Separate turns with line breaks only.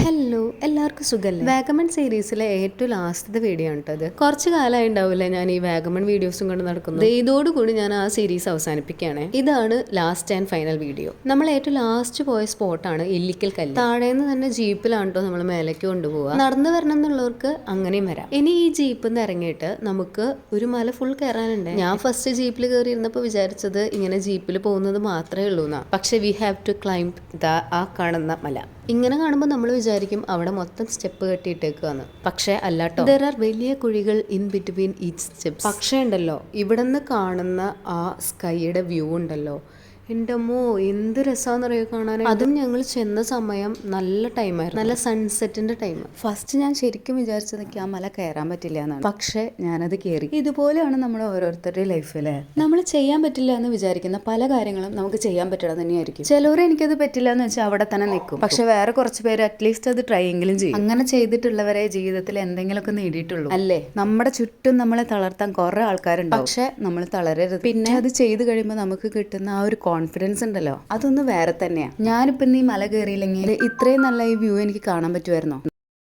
Hello, എല്ലാവർക്കും സുഖല്ലേ? വാഗമൺ സീരീസിലെ ഏറ്റവും ലാസ്റ്റത്തെ വീഡിയോ ആണ് കേട്ടത്. കുറച്ച് കാലമായി ഉണ്ടാവില്ല ഞാൻ ഈ വാഗമൺ വീഡിയോസും കൊണ്ട് നടക്കുന്നത്. ഇതോടുകൂടി ഞാൻ ആ സീരീസ് അവസാനിപ്പിക്കുകയാണ്. ഇതാണ് ലാസ്റ്റ് ആൻഡ് ഫൈനൽ വീഡിയോ. നമ്മൾ ഏറ്റവും ലാസ്റ്റ് പോയ സ്പോട്ടാണ് ഇല്ലിക്കൽ കല്ല്. താഴേന്ന് തന്നെ ജീപ്പിലാണ് കേട്ടോ നമ്മൾ മേലേക്ക് കൊണ്ടുപോവുക. നടന്നു വരണം എന്നുള്ളവർക്ക് അങ്ങനെയും വരാം. ഇനി ഈ ജീപ്പിൽ നിന്ന് ഇറങ്ങിയിട്ട് നമുക്ക് ഒരു മല ഫുൾ കയറാനുണ്ട്. ഞാൻ ഫസ്റ്റ് ജീപ്പിൽ കയറിയിരുന്നപ്പോൾ വിചാരിച്ചത് ഇങ്ങനെ ജീപ്പിൽ പോകുന്നത് മാത്രമേ ഉള്ളൂ എന്നാ. പക്ഷെ വി ഹാവ് ടു ക്ലൈംബ് ആ കാണുന്ന മല. ഇങ്ങനെ കാണുമ്പോൾ നമ്മൾ വിചാരിക്കും അവിടെ മൊത്തം സ്റ്റെപ്പ് കെട്ടിയിട്ടേക്കാന്ന്. പക്ഷേ അല്ലാട്ടോ, ദർ ആർ വലിയ കുഴികൾ ഇൻ ബിറ്റ്വീൻ ഈച്ച് സ്റ്റെപ്സ്. പക്ഷേ ഉണ്ടല്ലോ, ഇവിടെ നിന്ന് കാണുന്ന ആ സ്കൈയുടെ വ്യൂ ഉണ്ടല്ലോ, എൻ്റെ അമ്മോ എന്ത് രസമാണെന്നറിയോ കാണാൻ. അതും ഞങ്ങൾ ചെന്ന സമയം നല്ല ടൈമായിരുന്നു, നല്ല സൺസെറ്റിന്റെ ടൈം.
ഫസ്റ്റ് ഞാൻ ശരിക്കും വിചാരിച്ചതൊക്കെ ആ മല കയറാൻ പറ്റില്ല എന്നാണ്. പക്ഷെ ഞാനത് കയറി. ഇതുപോലെയാണ് നമ്മുടെ ഓരോരുത്തരുടെയും ലൈഫില് നമ്മൾ ചെയ്യാൻ പറ്റില്ല എന്ന് വിചാരിക്കുന്ന പല കാര്യങ്ങളും നമുക്ക് ചെയ്യാൻ പറ്റണം തന്നെയായിരിക്കും. ചിലവർ എനിക്കത് പറ്റില്ല എന്ന് വെച്ചാൽ അവിടെ തന്നെ നിൽക്കും. പക്ഷെ വേറെ കുറച്ച് പേര് അറ്റ്ലീസ്റ്റ് അത് ട്രൈ എങ്കിലും ചെയ്യും. അങ്ങനെ ചെയ്തിട്ടുള്ളവരെ ജീവിതത്തിൽ എന്തെങ്കിലുമൊക്കെ നേടിയിട്ടുള്ളൂ അല്ലേ. നമ്മുടെ ചുറ്റും നമ്മളെ തളർത്താൻ കുറെ ആൾക്കാരുണ്ട്, പക്ഷെ നമ്മൾ തളരരുത്. പിന്നെ അത് ചെയ്ത് കഴിയുമ്പോൾ നമുക്ക് കിട്ടുന്ന ആ ഒരു കോൺഫിഡൻസ് ഉണ്ടല്ലോ, അതൊന്ന് വേറെ തന്നെയാണ്. ഞാനിപ്പോൾ ഈ മല കയറിയില്ലെങ്കിൽ ഇത്രയും നല്ല ഈ വ്യൂ എനിക്ക് കാണാൻ പറ്റുമായിരുന്നോ?